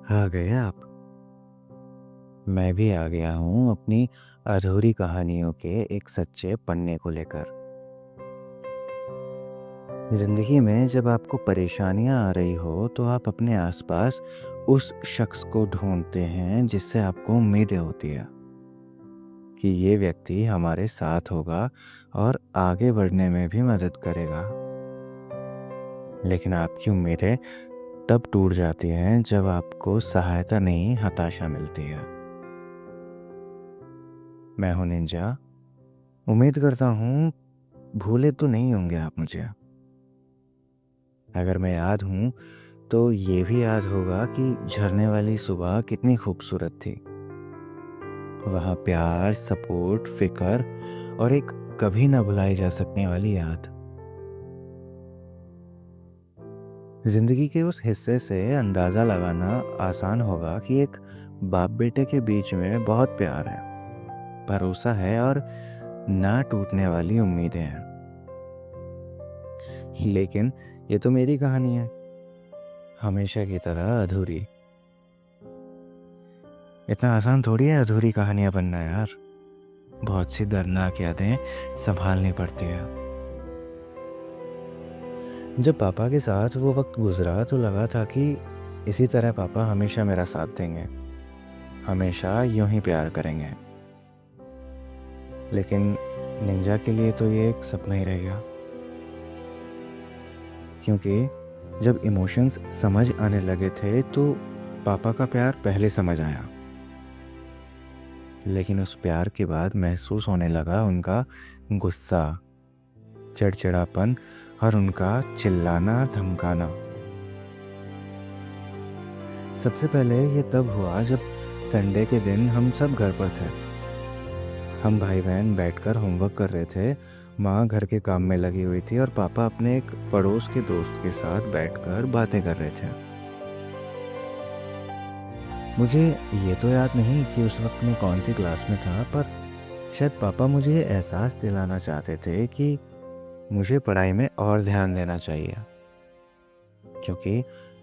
आ गए आप। मैं भी आ गया हूँ अपनी अधूरी कहानियों के एक सच्चे पन्ने को लेकर। ज़िंदगी में जब आपको परेशानियाँ आ रही हो तो आप अपने आसपास उस शख्स को ढूंढते हैं जिससे आपको उम्मीदें होती है कि ये व्यक्ति हमारे साथ होगा और आगे बढ़ने में भी मदद करेगा। लेकिन आपकी उम्मीदें तब टूट जाती हैं जब आपको सहायता नहीं, हताशा मिलती है। मैं हूँ निंजा। उम्मीद करता हूँ भूले तो नहीं होंगे आप मुझे। अगर मैं याद हूँ तो ये भी याद होगा कि झरने वाली सुबह कितनी खूबसूरत थी। वहाँ प्यार, सपोर्ट, फिक्र और एक कभी ना भुलाई जा सकने वाली याद। जिंदगी के उस हिस्से से अंदाज़ा लगाना आसान होगा कि एक बाप बेटे के बीच में बहुत प्यार है, भरोसा है और ना टूटने वाली उम्मीदें हैं। लेकिन ये तो मेरी कहानी है, हमेशा की तरह अधूरी। इतना आसान थोड़ी है अधूरी कहानियां बनना यार। बहुत सी दर्दनाक यादें संभालनी पड़ती है। जब पापा के साथ वो वक्त गुजरा तो लगा था कि इसी तरह पापा हमेशा मेरा साथ देंगे, हमेशा यूं ही प्यार करेंगे। लेकिन निंजा के लिए तो ये एक सपना ही रह गया, क्योंकि जब इमोशंस समझ आने लगे थे तो पापा का प्यार पहले समझ आया। लेकिन उस प्यार के बाद महसूस होने लगा उनका गुस्सा, चिड़चिड़ापन और उनका चिल्लाना धमकाना। सबसे पहले ये तब हुआ जब संडे के दिन हम सब घर पर थे। हम भाई बहन बैठकर होमवर्क कर रहे थे। माँ घर के काम में लगी हुई थी और पापा अपने एक पड़ोस के दोस्त के साथ बैठकर बातें कर रहे थे। मुझे ये तो याद नहीं कि उस वक्त मैं कौन सी क्लास में था, पर शायद पापा मुझे ये एहसास दिलाना चाहते थे कि मुझे पढ़ाई में और ध्यान देना चाहिए, क्योंकि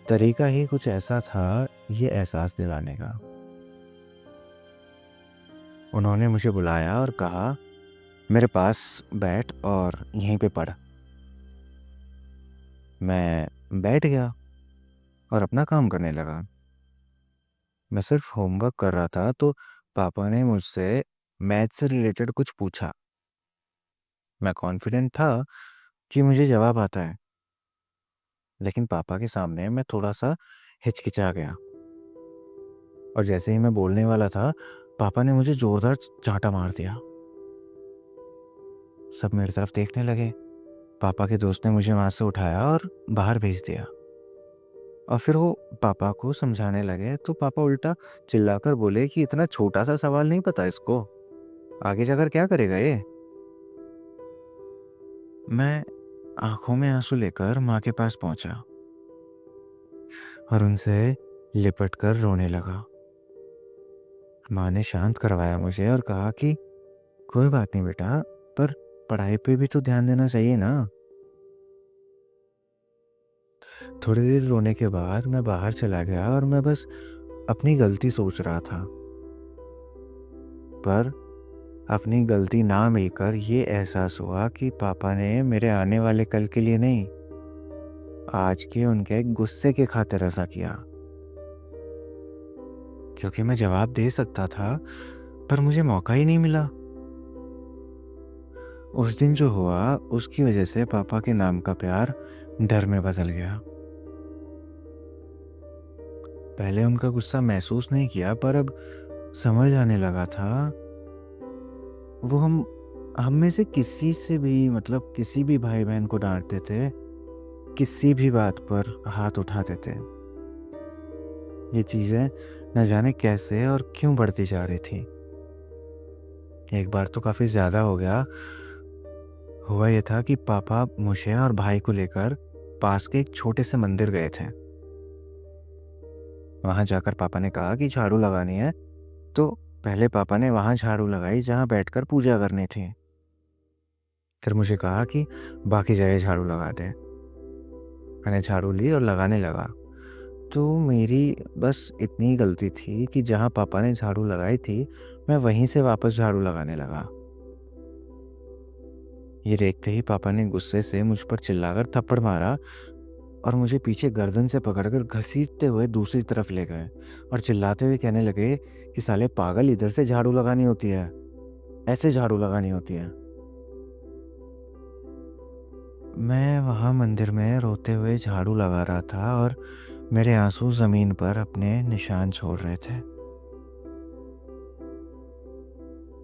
तरीका ही कुछ ऐसा था ये एहसास दिलाने का। उन्होंने मुझे बुलाया और कहा, मेरे पास बैठ और यहीं पे पढ़। मैं बैठ गया और अपना काम करने लगा। मैं सिर्फ होमवर्क कर रहा था तो पापा ने मुझसे मैथ से रिलेटेड कुछ पूछा। मैं कॉन्फिडेंट था कि मुझे जवाब आता है, लेकिन पापा के सामने मैं थोड़ा सा हिचकिचा गया। और जैसे ही मैं बोलने वाला था, पापा ने मुझे जोरदार चांटा मार दिया। सब मेरी तरफ देखने लगे। पापा के दोस्त ने मुझे वहां से उठाया और बाहर भेज दिया। और फिर वो पापा को समझाने लगे तो पापा उल्टा चिल्लाकर बोले कि इतना छोटा सा सवाल नहीं पता इसको, आगे जाकर क्या करेगा ये। मैं आंखों में आंसू लेकर माँ के पास पहुंचा और उनसे लिपट कर रोने लगा। माँ ने शांत करवाया मुझे और कहा कि कोई बात नहीं बेटा, पर पढ़ाई पे भी तो ध्यान देना चाहिए ना। थोड़ी देर रोने के बाद मैं बाहर चला गया और मैं बस अपनी गलती सोच रहा था। पर अपनी गलती ना मिलकर ये एहसास हुआ कि पापा ने मेरे आने वाले कल के लिए नहीं, आज के उनके गुस्से के खातिर ऐसा किया। क्योंकि मैं जवाब दे सकता था, पर मुझे मौका ही नहीं मिला। उस दिन जो हुआ उसकी वजह से पापा के नाम का प्यार डर में बदल गया। पहले उनका गुस्सा महसूस नहीं किया, पर अब समझ आने लगा था। वो हम में से किसी से भी, मतलब किसी भी भाई बहन को डांटते थे, किसी भी बात पर हाथ उठाते थे। ये चीज़ें न जाने कैसे और क्यों बढ़ती जा रही थी। एक बार तो काफ़ी ज़्यादा हो गया। हुआ ये था कि पापा मुझे और भाई को लेकर पास के एक छोटे से मंदिर गए थे। वहाँ जाकर पापा ने कहा कि झाड़ू लगानी है, तो पहले पापा ने वहाँ झाड़ू लगाई जहाँ बैठकर पूजा करनी थी। फिर मुझे कहा कि बाकी जगह झाड़ू लगा दे। मैंने झाड़ू ली और लगाने लगा। तो मेरी बस इतनी गलती थी कि जहाँ पापा ने झाड़ू लगाई थी, मैं वहीं से वापस झाड़ू लगाने लगा। ये देखते ही पापा ने गुस्से से मुझ पर चिल्लाकर थप्पड़ मारा और मुझे पीछे गर्दन से पकड़कर घसीटते हुए दूसरी तरफ ले गए और चिल्लाते हुए कहने लगे कि साले पागल, इधर से झाड़ू लगानी होती है, ऐसे झाड़ू लगानी होती है। मैं वहाँ मंदिर में रोते हुए झाड़ू लगा रहा था और मेरे आंसू जमीन पर अपने निशान छोड़ रहे थे।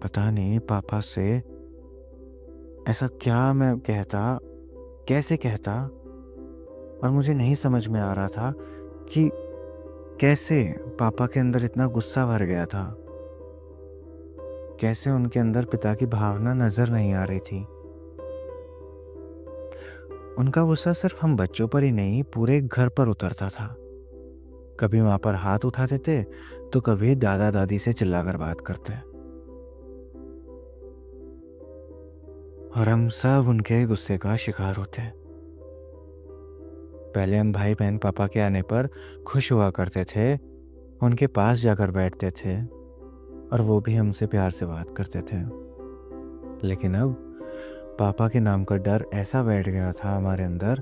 पता नहीं पापा से ऐसा क्या मैं कहता, कैसे कहता, और मुझे नहीं समझ में आ रहा था कि कैसे पापा के अंदर इतना गुस्सा भर गया था, कैसे उनके अंदर पिता की भावना नजर नहीं आ रही थी। उनका गुस्सा सिर्फ हम बच्चों पर ही नहीं, पूरे घर पर उतरता था। कभी वहां पर हाथ उठा देते तो कभी दादा दादी से चिल्लाकर बात करते, और हम सब उनके गुस्से का शिकार होते। पहले हम भाई बहन पापा के आने पर खुश हुआ करते थे, उनके पास जाकर बैठते थे और वो भी हमसे प्यार से बात करते थे। लेकिन अब पापा के नाम का डर ऐसा बैठ गया था हमारे अंदर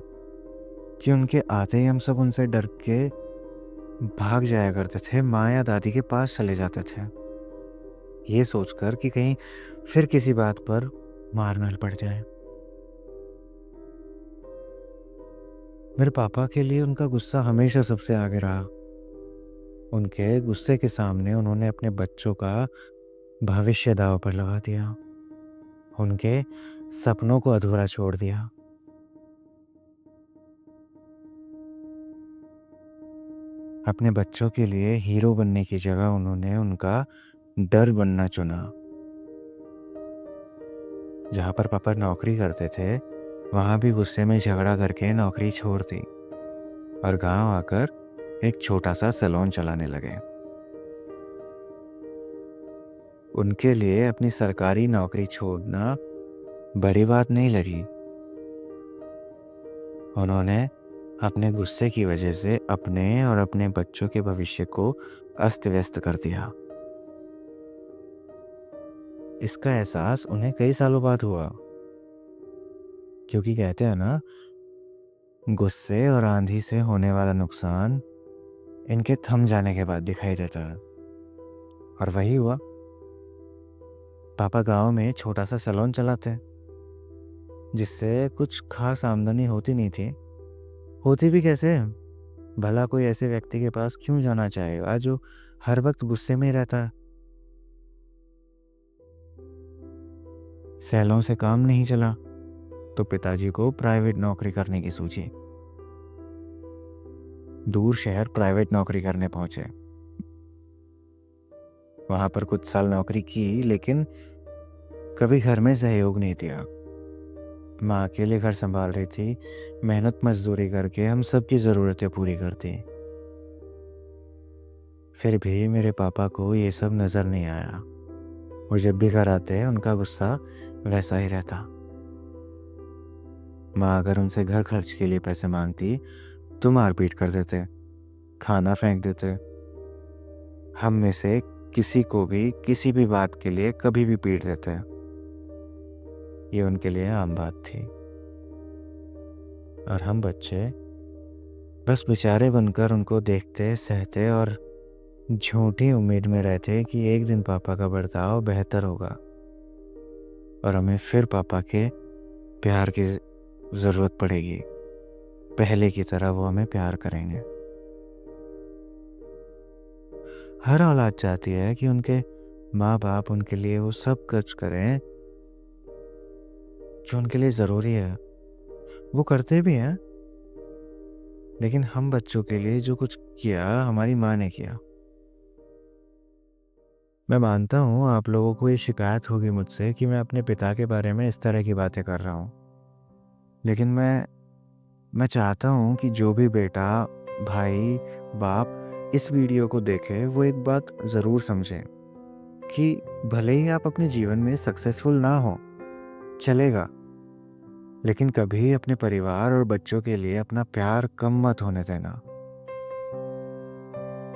कि उनके आते ही हम सब उनसे डर के भाग जाया करते थे, माँ या दादी के पास चले जाते थे, ये सोचकर कि कहीं फिर किसी बात पर मार न पड़ जाए। मेरे पापा के लिए उनका गुस्सा हमेशा सबसे आगे रहा। उनके गुस्से के सामने उन्होंने अपने बच्चों का भविष्य दांव पर लगा दिया, उनके सपनों को अधूरा छोड़ दिया। अपने बच्चों के लिए हीरो बनने की जगह उन्होंने उनका डर बनना चुना। जहाँ पर पापा नौकरी करते थे, वहाँ भी गुस्से में झगड़ा करके नौकरी छोड़ दी और गांव आकर एक छोटा सा सैलून चलाने लगे। उनके लिए अपनी सरकारी नौकरी छोड़ना बड़ी बात नहीं लगी। उन्होंने अपने गुस्से की वजह से अपने और अपने बच्चों के भविष्य को अस्त व्यस्त कर दिया। इसका एहसास उन्हें कई सालों बाद हुआ, क्योंकि कहते हैं ना, गुस्से और आंधी से होने वाला नुकसान इनके थम जाने के बाद दिखाई देता है। और वही हुआ। पापा गांव में छोटा सा सैलून चलाते, जिससे कुछ खास आमदनी होती नहीं थी। होती भी कैसे, भला कोई ऐसे व्यक्ति के पास क्यों जाना चाहेगा जो हर वक्त गुस्से में ही रहता है। सैलून से काम नहीं चला तो पिताजी को प्राइवेट नौकरी करने की सूझी। दूर शहर प्राइवेट नौकरी करने पहुंचे। वहां पर कुछ साल नौकरी की, लेकिन कभी घर में सहयोग नहीं दिया। माँ अकेले घर संभाल रही थी, मेहनत मजदूरी करके हम सबकी ज़रूरतें पूरी करती। फिर भी मेरे पापा को ये सब नज़र नहीं आया। वो जब भी घर आते उनका गुस्सा वैसा ही रहता। माँ अगर उनसे घर खर्च के लिए पैसे मांगती तो मारपीट कर देते, खाना फेंक देते। हम में से किसी को भी किसी भी बात के लिए कभी भी पीट देते। ये उनके लिए आम बात थी, और हम बच्चे बस बेचारे बनकर उनको देखते, सहते और झूठी उम्मीद में रहते कि एक दिन पापा का बर्ताव बेहतर होगा और हमें फिर पापा के प्यार की ज़रूरत पड़ेगी। पहले की तरह वो हमें प्यार करेंगे। हर औलाद चाहती है कि उनके माँ बाप उनके लिए वो सब कुछ करें जो उनके लिए ज़रूरी है। वो करते भी हैं, लेकिन हम बच्चों के लिए जो कुछ किया हमारी माँ ने किया। मैं मानता हूँ आप लोगों को ये शिकायत होगी मुझसे कि मैं अपने पिता के बारे में इस तरह की बातें कर रहा हूँ, लेकिन मैं चाहता हूँ कि जो भी बेटा, भाई, बाप इस वीडियो को देखे वो एक बात ज़रूर समझें कि भले ही आप अपने जीवन में सक्सेसफुल ना हो, चलेगा, लेकिन कभी अपने परिवार और बच्चों के लिए अपना प्यार कम मत होने देना।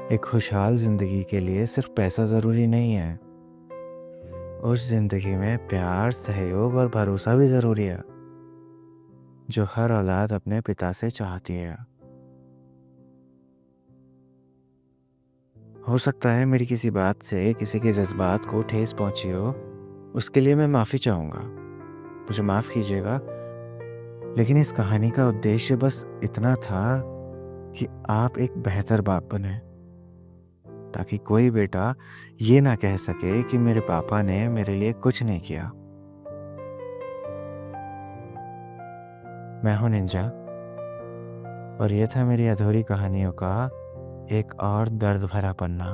एक खुशहाल ज़िंदगी के लिए सिर्फ पैसा ज़रूरी नहीं है। उस ज़िंदगी में प्यार, सहयोग और भरोसा भी ज़रूरी है, जो हर औलाद अपने पिता से चाहती है। हो सकता है मेरी किसी बात से किसी के जज़्बात को ठेस पहुँची हो, उसके लिए मैं माफ़ी चाहूँगा। मुझे माफ़ कीजिएगा, लेकिन इस कहानी का उद्देश्य बस इतना था कि आप एक बेहतर बाप बनें, ताकि कोई बेटा ये ना कह सके कि मेरे पापा ने मेरे लिए कुछ नहीं किया। मैं हूँ निंजा, और ये था मेरी अधूरी कहानियों का एक और दर्द भरा पन्ना।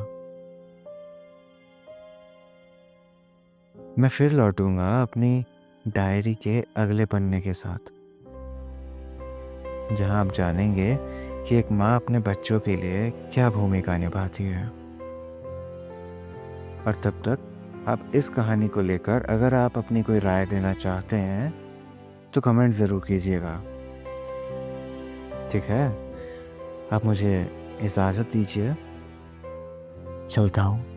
मैं फिर लौटूंगा अपनी डायरी के अगले पन्ने के साथ, जहां आप जानेंगे कि एक माँ अपने बच्चों के लिए क्या भूमिका निभाती है। और तब तक आप इस कहानी को लेकर अगर आप अपनी कोई राय देना चाहते हैं तो कमेंट ज़रूर कीजिएगा। ठीक है, आप मुझे इजाज़त दीजिए, चलता हूँ।